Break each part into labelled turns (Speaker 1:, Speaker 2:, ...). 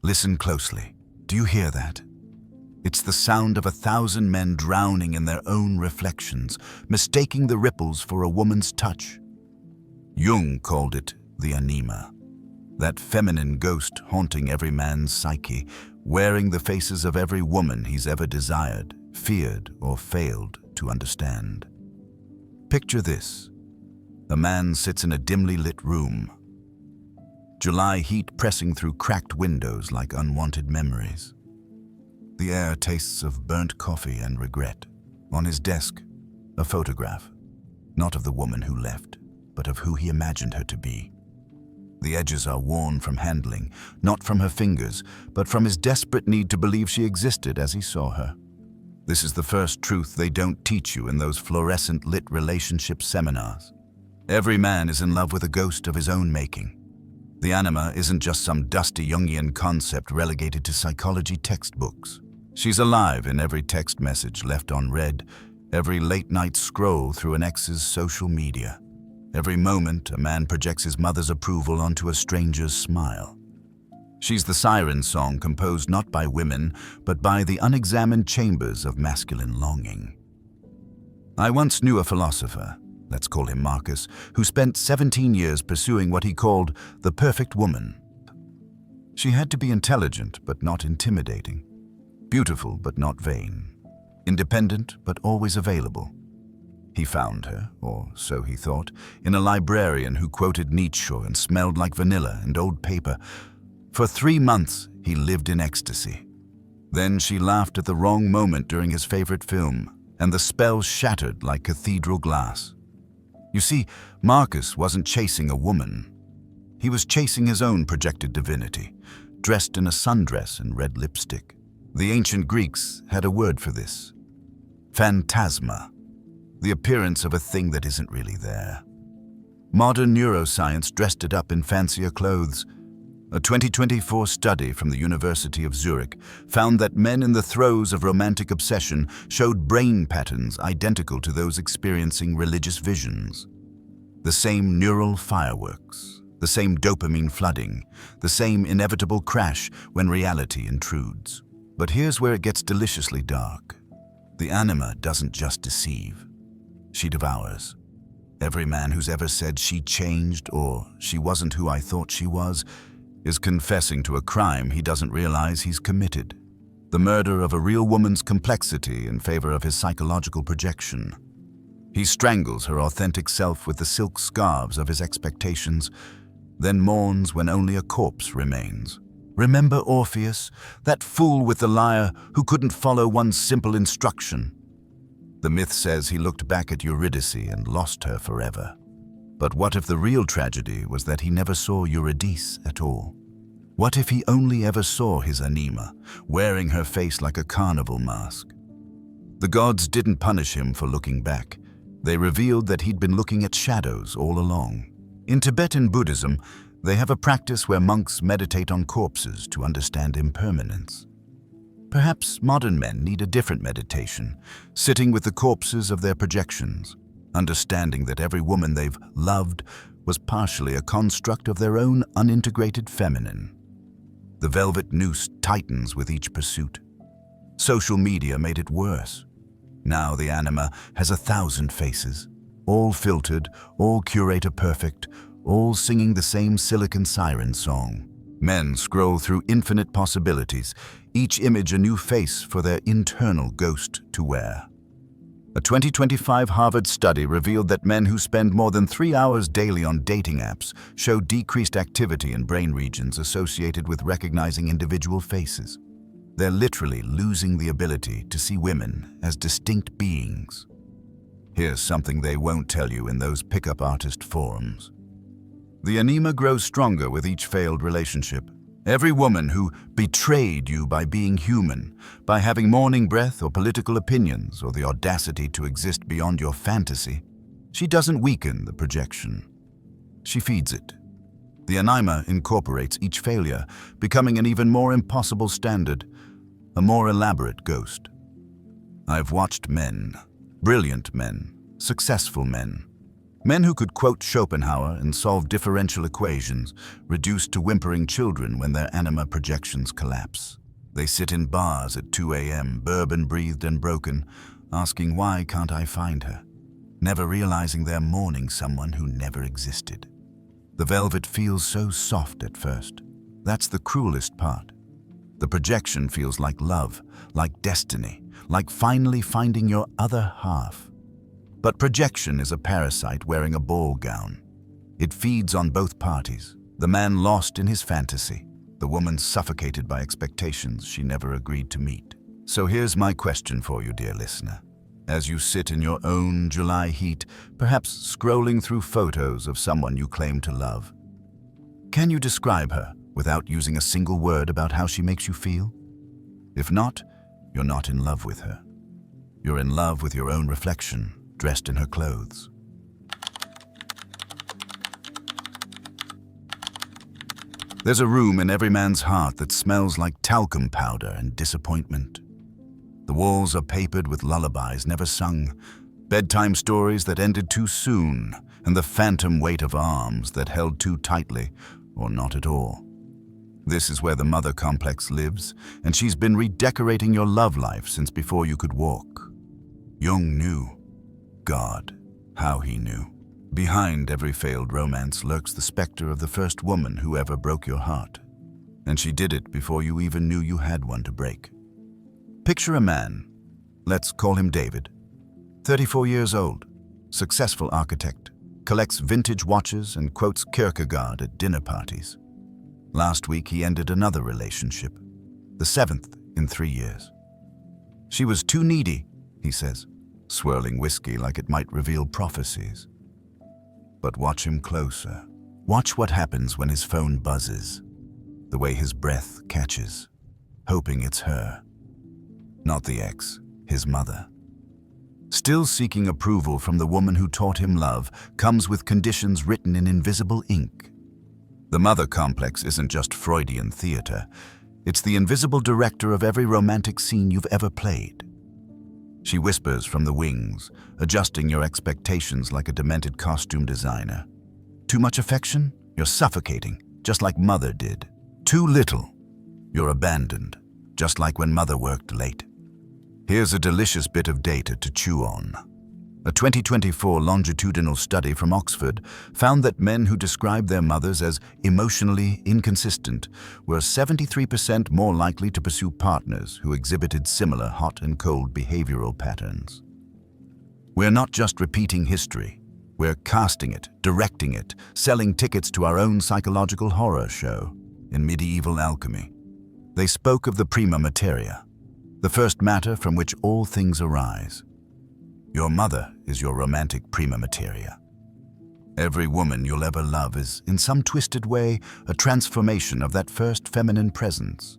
Speaker 1: Listen closely. Do you hear that? It's the sound of 1,000 men drowning in their own reflections, mistaking the ripples for a woman's touch. Jung called it the anima, that feminine ghost haunting every man's psyche, wearing the faces of every woman he's ever desired, feared, or failed to understand. Picture this. A man sits in a dimly lit room. July heat pressing through cracked windows like unwanted memories. The air tastes of burnt coffee and regret. On his desk, a photograph, not of the woman who left, but of who he imagined her to be. The edges are worn from handling, not from her fingers, but from his desperate need to believe she existed as he saw her. This is the first truth they don't teach you in those fluorescent lit relationship seminars. Every man is in love with a ghost of his own making. The anima isn't just some dusty Jungian concept relegated to psychology textbooks. She's alive in every text message left unread, every late-night scroll through an ex's social media. Every moment, a man projects his mother's approval onto a stranger's smile. She's the siren song composed not by women, but by the unexamined chambers of masculine longing. I once knew a philosopher, let's call him Marcus, who spent 17 years pursuing what he called the perfect woman. She had to be intelligent but not intimidating, beautiful but not vain, independent but always available. He found her, or so he thought, in a librarian who quoted Nietzsche and smelled like vanilla and old paper. For 3 months, he lived in ecstasy. Then she laughed at the wrong moment during his favorite film, and the spell shattered like cathedral glass. You see, Marcus wasn't chasing a woman. He was chasing his own projected divinity, dressed in a sundress and red lipstick. The ancient Greeks had a word for this: phantasma, the appearance of a thing that isn't really there. Modern neuroscience dressed it up in fancier clothes. A 2024 study from the University of Zurich found that men in the throes of romantic obsession showed brain patterns identical to those experiencing religious visions. The same neural fireworks, the same dopamine flooding, the same inevitable crash when reality intrudes. But here's where it gets deliciously dark. The anima doesn't just deceive. She devours. Every man who's ever said she changed or she wasn't who I thought she was is confessing to a crime he doesn't realize he's committed. The murder of a real woman's complexity in favor of his psychological projection. He strangles her authentic self with the silk scarves of his expectations, then mourns when only a corpse remains. Remember Orpheus, that fool with the lyre who couldn't follow one simple instruction? The myth says he looked back at Eurydice and lost her forever. But what if the real tragedy was that he never saw Eurydice at all? What if he only ever saw his anima, wearing her face like a carnival mask? The gods didn't punish him for looking back. They revealed that he'd been looking at shadows all along. In Tibetan Buddhism, they have a practice where monks meditate on corpses to understand impermanence. Perhaps modern men need a different meditation, sitting with the corpses of their projections, understanding that every woman they've loved was partially a construct of their own unintegrated feminine. The velvet noose tightens with each pursuit. Social media made it worse. Now the anima has 1,000 faces, all filtered, all curator perfect, all singing the same silicon siren song. Men scroll through infinite possibilities, each image a new face for their internal ghost to wear. A 2025 Harvard study revealed that men who spend more than 3 hours daily on dating apps show decreased activity in brain regions associated with recognizing individual faces. They're literally losing the ability to see women as distinct beings. Here's something they won't tell you in those pickup artist forums. The anima grows stronger with each failed relationship. Every woman who betrayed you by being human, by having morning breath or political opinions or the audacity to exist beyond your fantasy, she doesn't weaken the projection. She feeds it. The anima incorporates each failure, becoming an even more impossible standard, a more elaborate ghost. I've watched men, brilliant men, successful men, Men who could quote Schopenhauer and solve differential equations, reduced to whimpering children when their anima projections collapse. They sit in bars at 2 a.m., bourbon-breathed and broken, asking why can't I find her, never realizing they're mourning someone who never existed. The velvet feels so soft at first. That's the cruelest part. The projection feels like love, like destiny, like finally finding your other half. But projection is a parasite wearing a ball gown. It feeds on both parties, the man lost in his fantasy, the woman suffocated by expectations she never agreed to meet. So here's my question for you, dear listener. As you sit in your own July heat, perhaps scrolling through photos of someone you claim to love, can you describe her without using a single word about how she makes you feel? If not, you're not in love with her. You're in love with your own reflection, dressed in her clothes. There's a room in every man's heart that smells like talcum powder and disappointment. The walls are papered with lullabies never sung, bedtime stories that ended too soon, and the phantom weight of arms that held too tightly or not at all. This is where the mother complex lives, and she's been redecorating your love life since before you could walk. Jung knew. God, how he knew. Behind every failed romance lurks the specter of the first woman who ever broke your heart. And she did it before you even knew you had one to break. Picture a man, let's call him David, 34 years old, successful architect, collects vintage watches and quotes Kierkegaard at dinner parties. Last week he ended another relationship, the 7th in 3 years. She was too needy, he says, swirling whiskey like it might reveal prophecies. But watch him closer. Watch what happens when his phone buzzes, the way his breath catches, hoping it's her. Not the ex, his mother. Still seeking approval from the woman who taught him love comes with conditions written in invisible ink. The mother complex isn't just Freudian theater. It's the invisible director of every romantic scene you've ever played. She whispers from the wings, adjusting your expectations like a demented costume designer. Too much affection? You're suffocating, just like mother did. Too little? You're abandoned, just like when mother worked late. Here's a delicious bit of data to chew on. A 2024 longitudinal study from Oxford found that men who described their mothers as emotionally inconsistent were 73% more likely to pursue partners who exhibited similar hot and cold behavioral patterns. We're not just repeating history. We're casting it, directing it, selling tickets to our own psychological horror show. In medieval alchemy, they spoke of the prima materia, the first matter from which all things arise. Your mother is your romantic prima materia. Every woman you'll ever love is, in some twisted way, a transformation of that first feminine presence.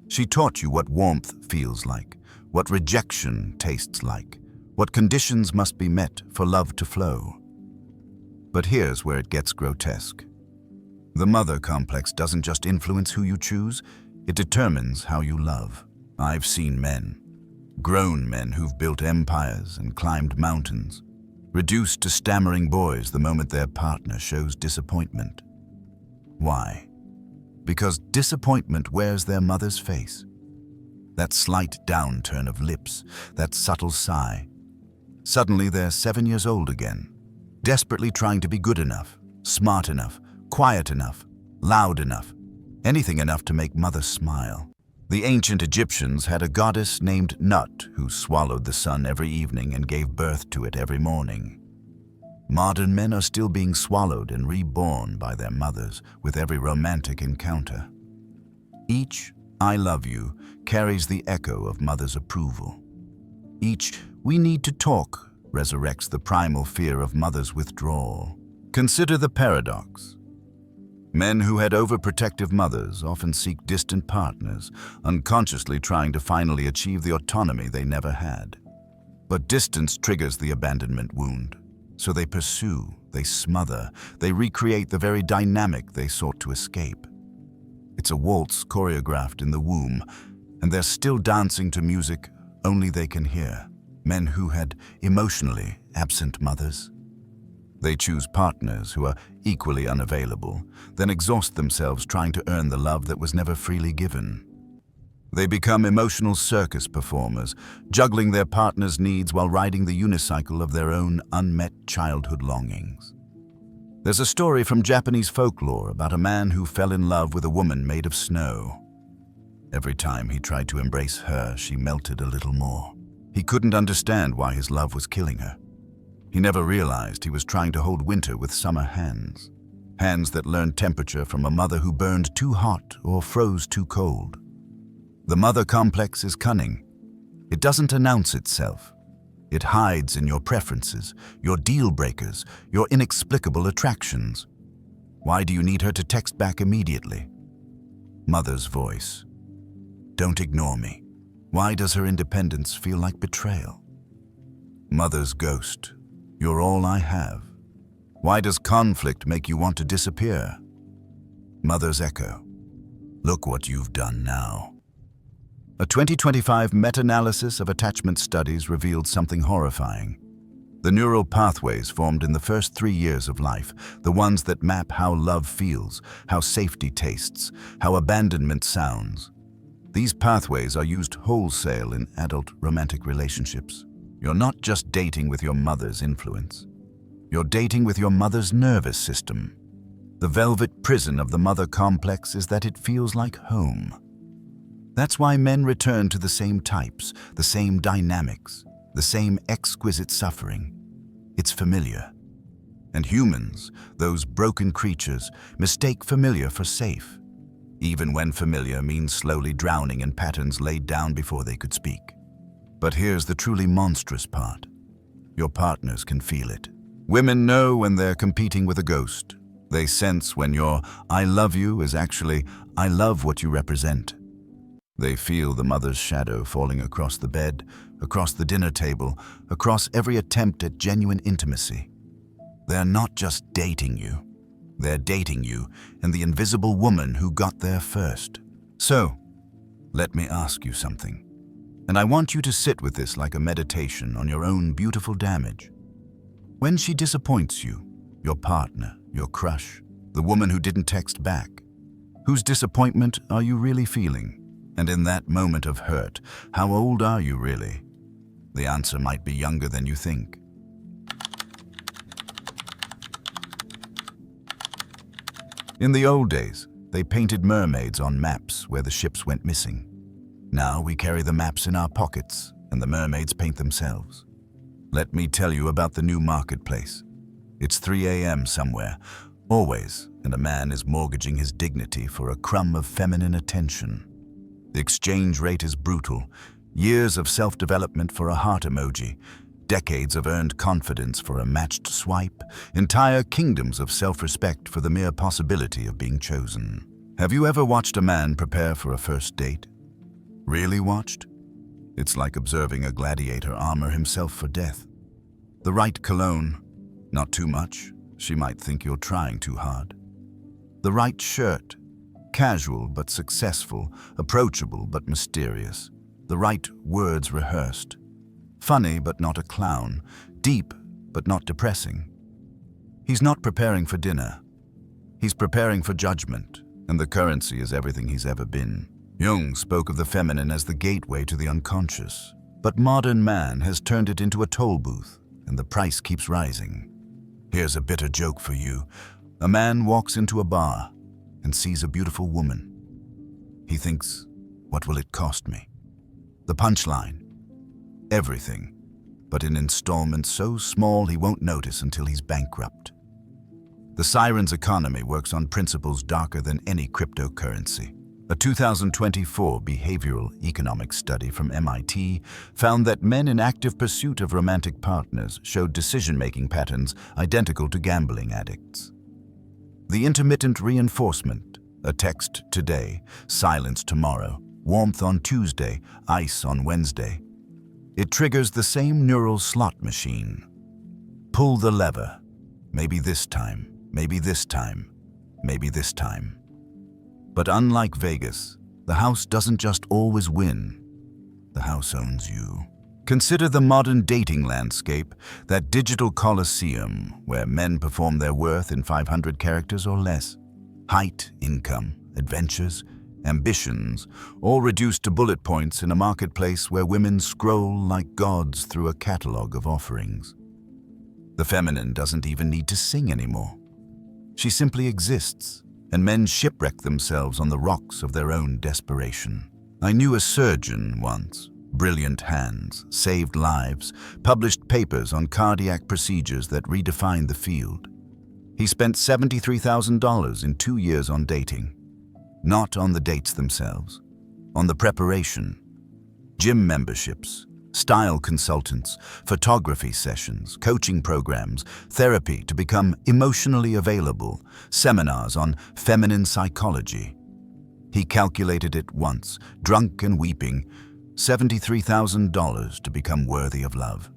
Speaker 1: She taught you what warmth feels like, what rejection tastes like, what conditions must be met for love to flow. But here's where it gets grotesque. The mother complex doesn't just influence who you choose, it determines how you love. I've seen men, grown men who've built empires and climbed mountains, reduced to stammering boys the moment their partner shows disappointment. Why? Because disappointment wears their mother's face. That slight downturn of lips, that subtle sigh. Suddenly they're 7 years old again, desperately trying to be good enough, smart enough, quiet enough, loud enough, anything enough to make mother smile. The ancient Egyptians had a goddess named Nut who swallowed the sun every evening and gave birth to it every morning. Modern men are still being swallowed and reborn by their mothers with every romantic encounter. Each "I love you" carries the echo of mother's approval. Each "we need to talk" resurrects the primal fear of mother's withdrawal. Consider the paradox. Men who had overprotective mothers often seek distant partners, unconsciously trying to finally achieve the autonomy they never had. But distance triggers the abandonment wound. So they pursue, they smother, they recreate the very dynamic they sought to escape. It's a waltz choreographed in the womb, and they're still dancing to music only they can hear. Men who had emotionally absent mothers. They choose partners who are equally unavailable, then exhaust themselves trying to earn the love that was never freely given. They become emotional circus performers, juggling their partner's needs while riding the unicycle of their own unmet childhood longings. There's a story from Japanese folklore about a man who fell in love with a woman made of snow. Every time he tried to embrace her, she melted a little more. He couldn't understand why his love was killing her. He never realized he was trying to hold winter with summer hands. Hands that learned temperature from a mother who burned too hot or froze too cold. The mother complex is cunning. It doesn't announce itself. It hides in your preferences, your deal breakers, your inexplicable attractions. Why do you need her to text back immediately? Mother's voice. Don't ignore me. Why does her independence feel like betrayal? Mother's ghost. You're all I have. Why does conflict make you want to disappear? Mother's echo. Look what you've done now. A 2025 meta-analysis of attachment studies revealed something horrifying. The neural pathways formed in the first 3 years of life, the ones that map how love feels, how safety tastes, how abandonment sounds. These pathways are used wholesale in adult romantic relationships. You're not just dating with your mother's influence. You're dating with your mother's nervous system. The velvet prison of the mother complex is that it feels like home. That's why men return to the same types, the same dynamics, the same exquisite suffering. It's familiar. And humans, those broken creatures, mistake familiar for safe, even when familiar means slowly drowning in patterns laid down before they could speak. But here's the truly monstrous part. Your partners can feel it. Women know when they're competing with a ghost. They sense when your "I love you" is actually "I love what you represent." They feel the mother's shadow falling across the bed, across the dinner table, across every attempt at genuine intimacy. They're not just dating you. They're dating you and the invisible woman who got there first. So, let me ask you something. And I want you to sit with this like a meditation on your own beautiful damage. When she disappoints you, your partner, your crush, the woman who didn't text back, whose disappointment are you really feeling? And in that moment of hurt, how old are you really? The answer might be younger than you think. In the old days, they painted mermaids on maps where the ships went missing. Now we carry the maps in our pockets, and the mermaids paint themselves. Let me tell you about the new marketplace. It's 3 a.m. somewhere, always, and a man is mortgaging his dignity for a crumb of feminine attention. The exchange rate is brutal. Years of self-development for a heart emoji, decades of earned confidence for a matched swipe, entire kingdoms of self-respect for the mere possibility of being chosen. Have you ever watched a man prepare for a first date? Really watched? It's like observing a gladiator armor himself for death. The right cologne, not too much, she might think you're trying too hard. The right shirt, casual but successful, approachable but mysterious. The right words rehearsed. Funny but not a clown, deep but not depressing. He's not preparing for dinner. He's preparing for judgment, and the currency is everything he's ever been. Jung spoke of the feminine as the gateway to the unconscious, but modern man has turned it into a toll booth, and the price keeps rising. Here's a bitter joke for you. A man walks into a bar and sees a beautiful woman. He thinks, what will it cost me? The punchline, everything, but in installments so small he won't notice until he's bankrupt. The siren's economy works on principles darker than any cryptocurrency. A 2024 behavioral economics study from MIT found that men in active pursuit of romantic partners showed decision-making patterns identical to gambling addicts. The intermittent reinforcement, a text today, silence tomorrow, warmth on Tuesday, ice on Wednesday. It triggers the same neural slot machine. Pull the lever. Maybe this time, maybe this time, maybe this time. But unlike Vegas, the house doesn't just always win. The house owns you. Consider the modern dating landscape, that digital coliseum where men perform their worth in 500 characters or less. Height, income, adventures, ambitions, all reduced to bullet points in a marketplace where women scroll like gods through a catalogue of offerings. The feminine doesn't even need to sing anymore. She simply exists, and men shipwreck themselves on the rocks of their own desperation. I knew a surgeon once. Brilliant hands, saved lives, published papers on cardiac procedures that redefined the field. He spent $73,000 in 2 years on dating. Not on the dates themselves, on the preparation. Gym memberships, style consultants, photography sessions, coaching programs, therapy to become emotionally available, seminars on feminine psychology. He calculated it once, drunk and weeping, $73,000 to become worthy of love.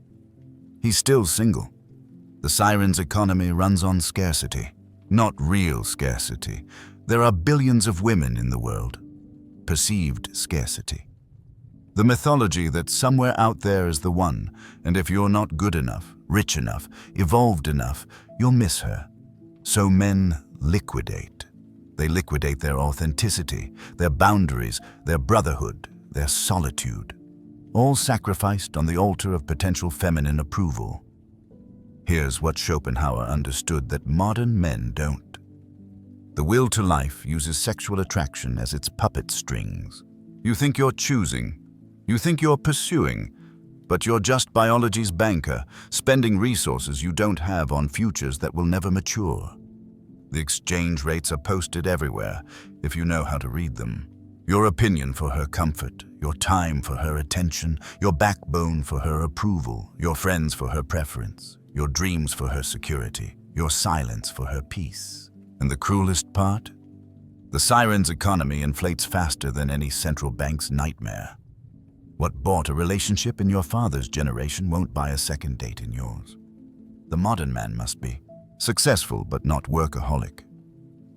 Speaker 1: He's still single. The siren's economy runs on scarcity, not real scarcity. There are billions of women in the world. Perceived scarcity. The mythology that somewhere out there is the one, and if you're not good enough, rich enough, evolved enough, you'll miss her. So men liquidate. They liquidate their authenticity, their boundaries, their brotherhood, their solitude, all sacrificed on the altar of potential feminine approval. Here's what Schopenhauer understood that modern men don't. The will to life uses sexual attraction as its puppet strings. You think you're choosing, you think you're pursuing, but you're just biology's banker, spending resources you don't have on futures that will never mature. The exchange rates are posted everywhere, if you know how to read them. Your opinion for her comfort, your time for her attention, your backbone for her approval, your friends for her preference, your dreams for her security, your silence for her peace. And the cruelest part? The siren's economy inflates faster than any central bank's nightmare. What bought a relationship in your father's generation won't buy a second date in yours. The modern man must be successful but not workaholic,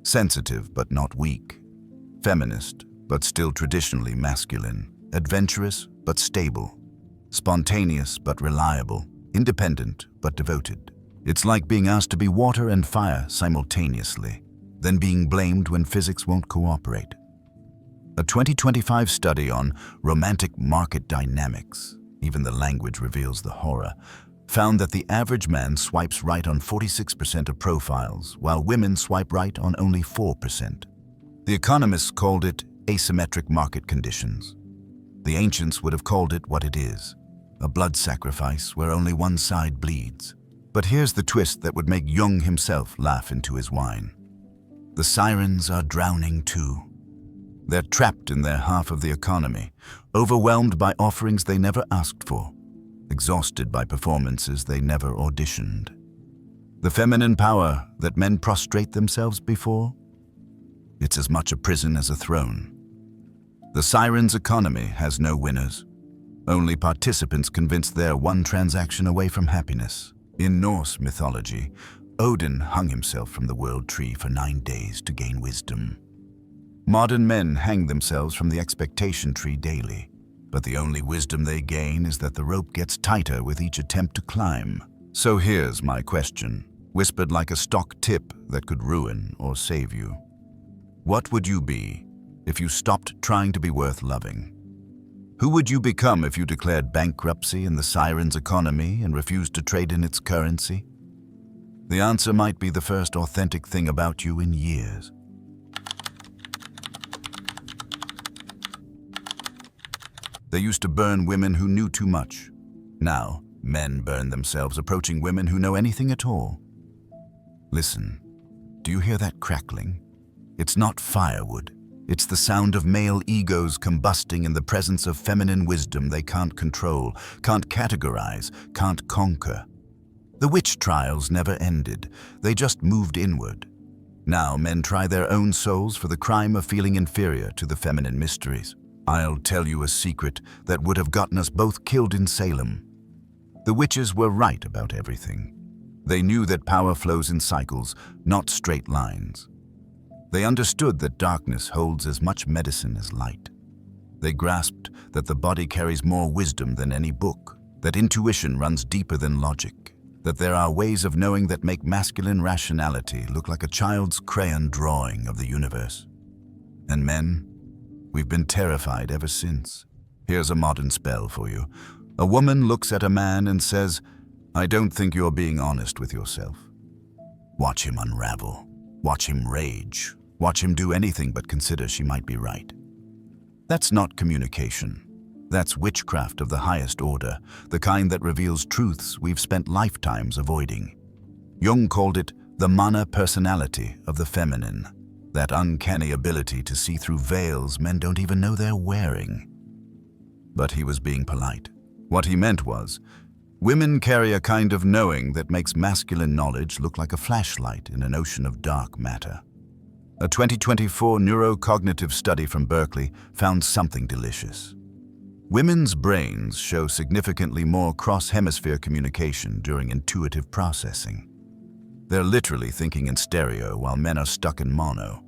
Speaker 1: sensitive but not weak, feminist but still traditionally masculine, adventurous but stable, spontaneous but reliable, independent but devoted. It's like being asked to be water and fire simultaneously, then being blamed when physics won't cooperate. A 2025 study on romantic market dynamics, even the language reveals the horror, found that the average man swipes right on 46% of profiles, while women swipe right on only 4%. The economists called it asymmetric market conditions. The ancients would have called it what it is, a blood sacrifice where only one side bleeds. But here's the twist that would make Jung himself laugh into his wine. The sirens are drowning too. They're trapped in their half of the economy, overwhelmed by offerings they never asked for, exhausted by performances they never auditioned. The feminine power that men prostrate themselves before? It's as much a prison as a throne. The siren's economy has no winners. Only participants convinced they're one transaction away from happiness. In Norse mythology, Odin hung himself from the world tree for 9 days to gain wisdom. Modern men hang themselves from the expectation tree daily, but the only wisdom they gain is that the rope gets tighter with each attempt to climb. So here's my question, whispered like a stock tip that could ruin or save you. What would you be if you stopped trying to be worth loving? Who would you become if you declared bankruptcy in the siren's economy and refused to trade in its currency? The answer might be the first authentic thing about you in years. They used to burn women who knew too much. Now, men burn themselves approaching women who know anything at all. Listen, do you hear that crackling? It's not firewood. It's the sound of male egos combusting in the presence of feminine wisdom they can't control, can't categorize, can't conquer. The witch trials never ended. They just moved inward. Now men try their own souls for the crime of feeling inferior to the feminine mysteries. I'll tell you a secret that would have gotten us both killed in Salem. The witches were right about everything. They knew that power flows in cycles, not straight lines. They understood that darkness holds as much medicine as light. They grasped that the body carries more wisdom than any book, that intuition runs deeper than logic, that there are ways of knowing that make masculine rationality look like a child's crayon drawing of the universe. And men, we've been terrified ever since. Here's a modern spell for you. A woman looks at a man and says, "I don't think you're being honest with yourself." Watch him unravel. Watch him rage. Watch him do anything but consider she might be right. That's not communication. That's witchcraft of the highest order, the kind that reveals truths we've spent lifetimes avoiding. Jung called it the mana personality of the feminine, that uncanny ability to see through veils men don't even know they're wearing. But he was being polite. What he meant was, women carry a kind of knowing that makes masculine knowledge look like a flashlight in an ocean of dark matter. A 2024 neurocognitive study from Berkeley found something delicious. Women's brains show significantly more cross-hemisphere communication during intuitive processing. They're literally thinking in stereo while men are stuck in mono,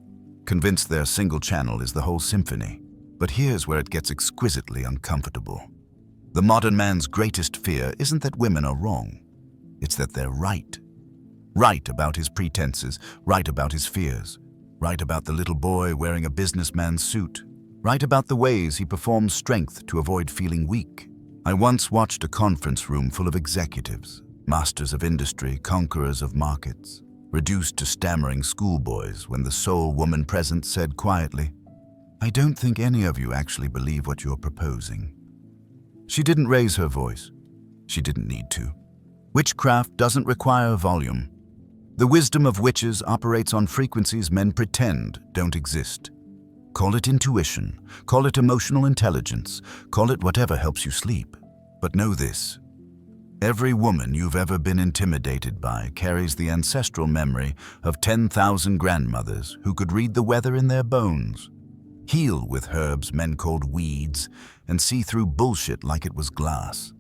Speaker 1: convinced their single channel is the whole symphony. But here's where it gets exquisitely uncomfortable. The modern man's greatest fear isn't that women are wrong. It's that they're right. Right about his pretenses, right about his fears, right about the little boy wearing a businessman's suit, right about the ways he performs strength to avoid feeling weak. I once watched a conference room full of executives, masters of industry, conquerors of markets, reduced to stammering schoolboys when the sole woman present said quietly, "I don't think any of you actually believe what you're proposing." She didn't raise her voice. She didn't need to. Witchcraft doesn't require volume. The wisdom of witches operates on frequencies men pretend don't exist. Call it intuition, call it emotional intelligence, call it whatever helps you sleep. But know this: every woman you've ever been intimidated by carries the ancestral memory of 10,000 grandmothers who could read the weather in their bones, heal with herbs men called weeds, and see through bullshit like it was glass.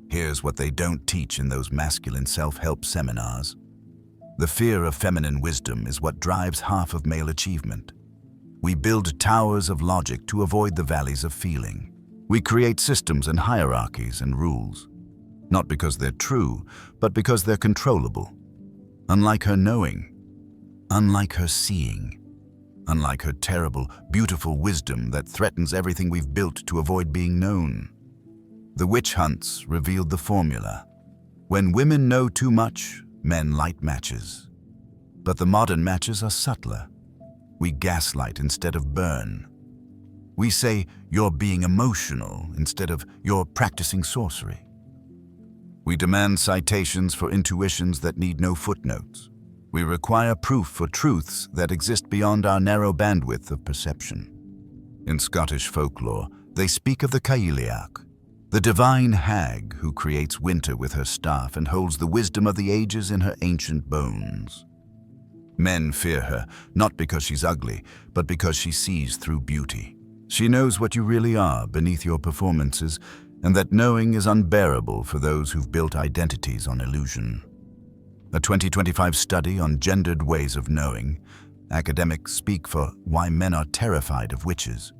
Speaker 1: Here's what they don't teach in those masculine self-help seminars. The fear of feminine wisdom is what drives half of male achievement. We build towers of logic to avoid the valleys of feeling. We create systems and hierarchies and rules, not because they're true, but because they're controllable. Unlike her knowing, unlike her seeing, unlike her terrible, beautiful wisdom that threatens everything we've built to avoid being known. The witch hunts revealed the formula. When women know too much, men light matches. But the modern matches are subtler. We gaslight instead of burn. We say, "You're being emotional," instead of "You're practicing sorcery." We demand citations for intuitions that need no footnotes. We require proof for truths that exist beyond our narrow bandwidth of perception. In Scottish folklore, they speak of the Cailleach, the divine hag who creates winter with her staff and holds the wisdom of the ages in her ancient bones. Men fear her, not because she's ugly, but because she sees through beauty. She knows what you really are beneath your performances, and that knowing is unbearable for those who've built identities on illusion. A 2025 study on gendered ways of knowing, academics speak for why men are terrified of witches,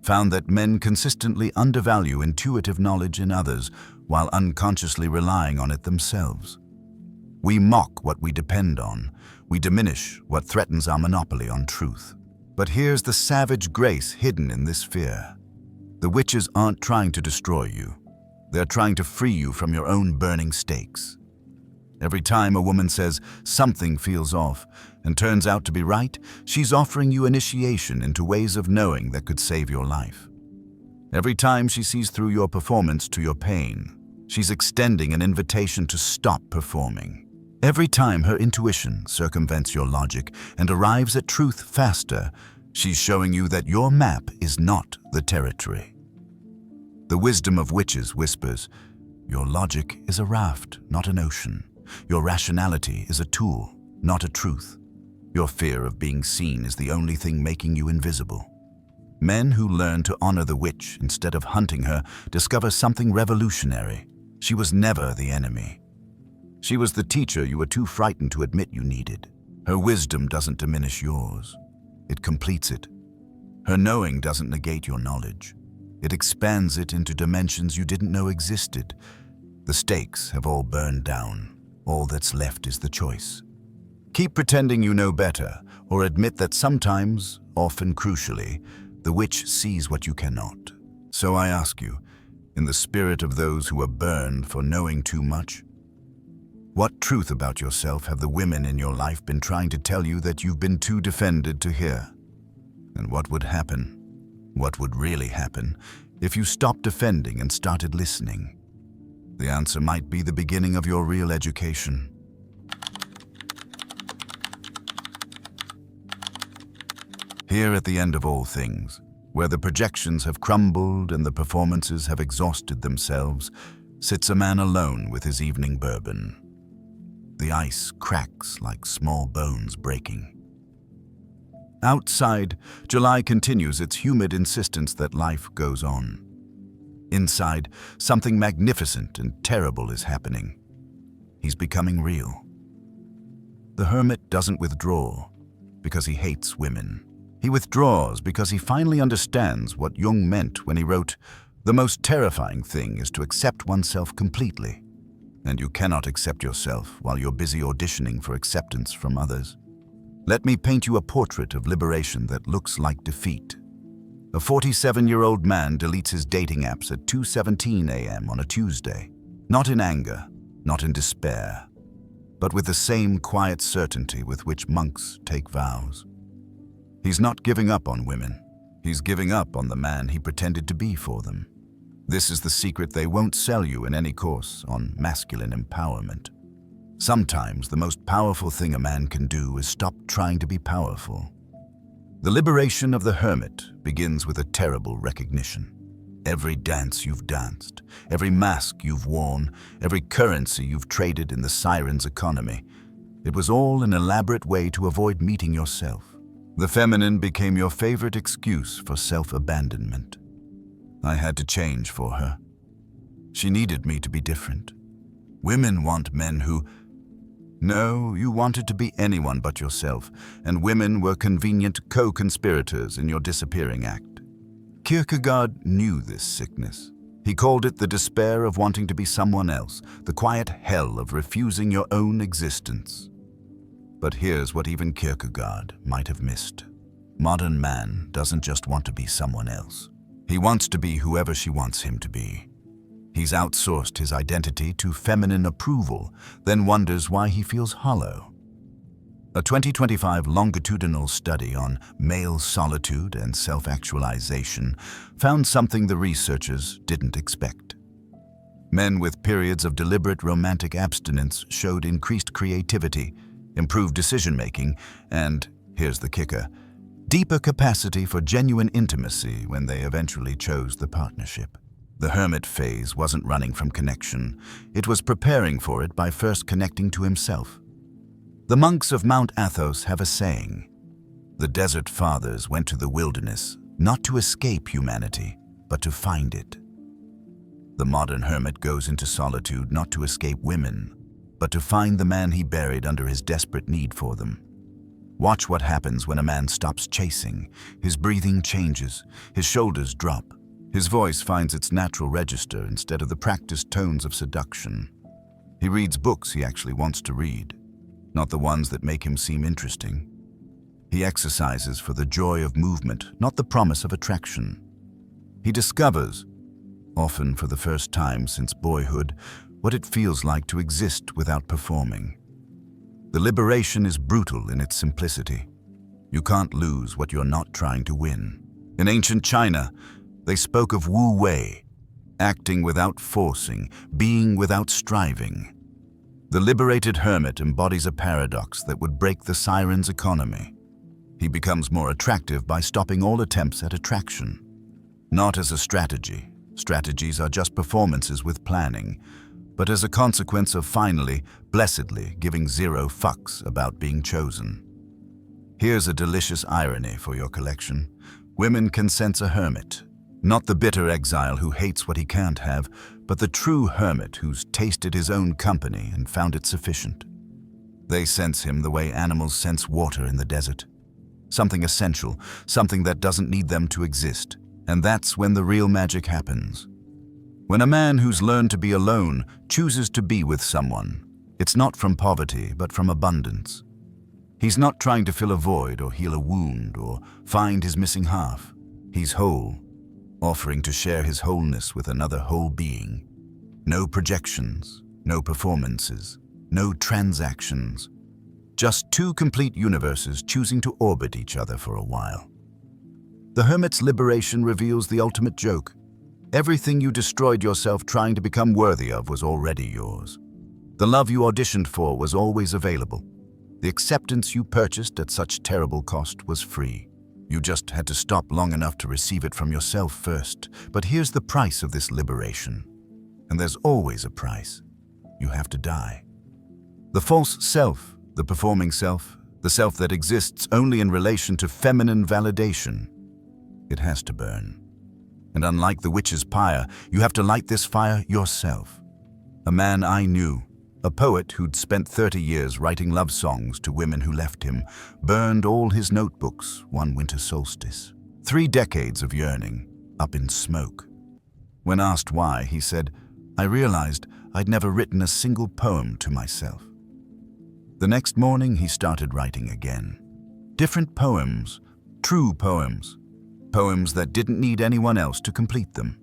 Speaker 1: found that men consistently undervalue intuitive knowledge in others while unconsciously relying on it themselves. We mock what we depend on. We diminish what threatens our monopoly on truth. But here's the savage grace hidden in this fear. The witches aren't trying to destroy you. They're trying to free you from your own burning stakes. Every time a woman says something feels off and turns out to be right, she's offering you initiation into ways of knowing that could save your life. Every time she sees through your performance to your pain, she's extending an invitation to stop performing. Every time her intuition circumvents your logic and arrives at truth faster, she's showing you that your map is not the territory. The wisdom of witches whispers, your logic is a raft, not an ocean. Your rationality is a tool, not a truth. Your fear of being seen is the only thing making you invisible. Men who learn to honor the witch instead of hunting her discover something revolutionary. She was never the enemy. She was the teacher you were too frightened to admit you needed. Her wisdom doesn't diminish yours. It completes it. Her knowing doesn't negate your knowledge. It expands it into dimensions you didn't know existed. The stakes have all burned down. All that's left is the choice. Keep pretending you know better, or admit that sometimes, often crucially, the witch sees what you cannot. So I ask you, in the spirit of those who are burned for knowing too much, what truth about yourself have the women in your life been trying to tell you that you've been too defended to hear? And what would happen? What would really happen if you stopped defending and started listening? The answer might be the beginning of your real education. Here at the end of all things, where the projections have crumbled and the performances have exhausted themselves, sits a man alone with his evening bourbon. The ice cracks like small bones breaking. Outside, July continues its humid insistence that life goes on. Inside, something magnificent and terrible is happening. He's becoming real. The hermit doesn't withdraw because he hates women. He withdraws because he finally understands what Jung meant when he wrote, "The most terrifying thing is to accept oneself completely." And you cannot accept yourself while you're busy auditioning for acceptance from others. Let me paint you a portrait of liberation that looks like defeat. A 47-year-old man deletes his dating apps at 2:17 a.m. on a Tuesday, not in anger, not in despair, but with the same quiet certainty with which monks take vows. He's not giving up on women. He's giving up on the man he pretended to be for them. This is the secret they won't sell you in any course on masculine empowerment. Sometimes the most powerful thing a man can do is stop trying to be powerful. The liberation of the hermit begins with a terrible recognition. Every dance you've danced, every mask you've worn, every currency you've traded in the siren's economy, it was all an elaborate way to avoid meeting yourself. The feminine became your favorite excuse for self-abandonment. I had to change for her. She needed me to be different. Women want men who... No, you wanted to be anyone but yourself, and women were convenient co-conspirators in your disappearing act. Kierkegaard knew this sickness. He called it the despair of wanting to be someone else, the quiet hell of refusing your own existence. But here's what even Kierkegaard might have missed. Modern man doesn't just want to be someone else. He wants to be whoever she wants him to be. He's outsourced his identity to feminine approval, then wonders why he feels hollow. A 2025 longitudinal study on male solitude and self-actualization found something the researchers didn't expect. Men with periods of deliberate romantic abstinence showed increased creativity, improved decision-making, and, here's the kicker, deeper capacity for genuine intimacy when they eventually chose the partnership. The hermit phase wasn't running from connection. It was preparing for it by first connecting to himself. The monks of Mount Athos have a saying, "The desert fathers went to the wilderness not to escape humanity, but to find it." The modern hermit goes into solitude not to escape women, but to find the man he buried under his desperate need for them. Watch what happens when a man stops chasing. His breathing changes, his shoulders drop, his voice finds its natural register instead of the practiced tones of seduction. He reads books he actually wants to read, not the ones that make him seem interesting. He exercises for the joy of movement, not the promise of attraction. He discovers, often for the first time since boyhood, what it feels like to exist without performing. The liberation is brutal in its simplicity. You can't lose what you're not trying to win. In ancient China, they spoke of Wu Wei, acting without forcing, being without striving. The liberated hermit embodies a paradox that would break the siren's economy. He becomes more attractive by stopping all attempts at attraction. Not as a strategy. Strategies are just performances with planning, but as a consequence of finally, blessedly, giving zero fucks about being chosen. Here's a delicious irony for your collection. Women can sense a hermit. Not the bitter exile who hates what he can't have, but the true hermit who's tasted his own company and found it sufficient. They sense him the way animals sense water in the desert. Something essential, something that doesn't need them to exist, And that's when the real magic happens. When a man who's learned to be alone chooses to be with someone, it's not from poverty, but from abundance. He's not trying to fill a void or heal a wound or find his missing half. He's whole, offering to share his wholeness with another whole being. No projections, no performances, no transactions. Just two complete universes choosing to orbit each other for a while. The hermit's liberation reveals the ultimate joke. Everything you destroyed yourself trying to become worthy of was already yours. The love you auditioned for was always available. The acceptance you purchased at such terrible cost was free. You just had to stop long enough to receive it from yourself first. But here's the price of this liberation. And there's always a price. You have to die. The false self, the performing self, the self that exists only in relation to feminine validation, it has to burn. And unlike the witch's pyre, you have to light this fire yourself. A man I knew, a poet who'd spent 30 years writing love songs to women who left him, burned all his notebooks one winter solstice. 3 decades of yearning, up in smoke. When asked why, he said, "I realized I'd never written a single poem to myself." The next morning, he started writing again. Different poems, true poems. Poems that didn't need anyone else to complete them.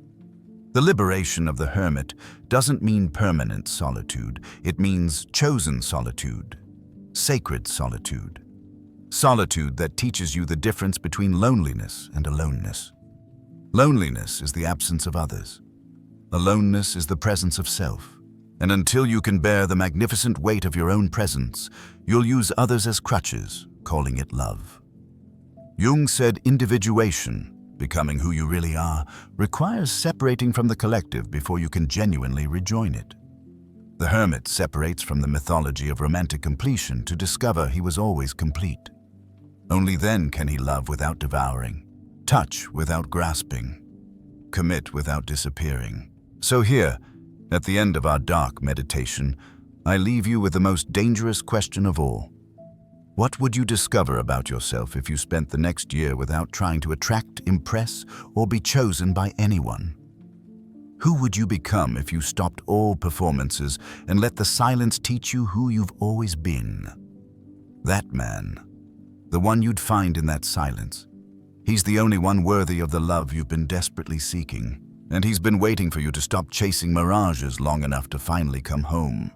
Speaker 1: The liberation of the hermit doesn't mean permanent solitude. It means chosen solitude, sacred solitude. Solitude that teaches you the difference between loneliness and aloneness. Loneliness is the absence of others. Aloneness is the presence of self. And until you can bear the magnificent weight of your own presence, you'll use others as crutches, calling it love. Jung said individuation, becoming who you really are, requires separating from the collective before you can genuinely rejoin it. The hermit separates from the mythology of romantic completion to discover he was always complete. Only then can he love without devouring, touch without grasping, commit without disappearing. So here, at the end of our dark meditation, I leave you with the most dangerous question of all. What would you discover about yourself if you spent the next year without trying to attract, impress, or be chosen by anyone? Who would you become if you stopped all performances and let the silence teach you who you've always been? That man, the one you'd find in that silence. He's the only one worthy of the love you've been desperately seeking, and he's been waiting for you to stop chasing mirages long enough to finally come home.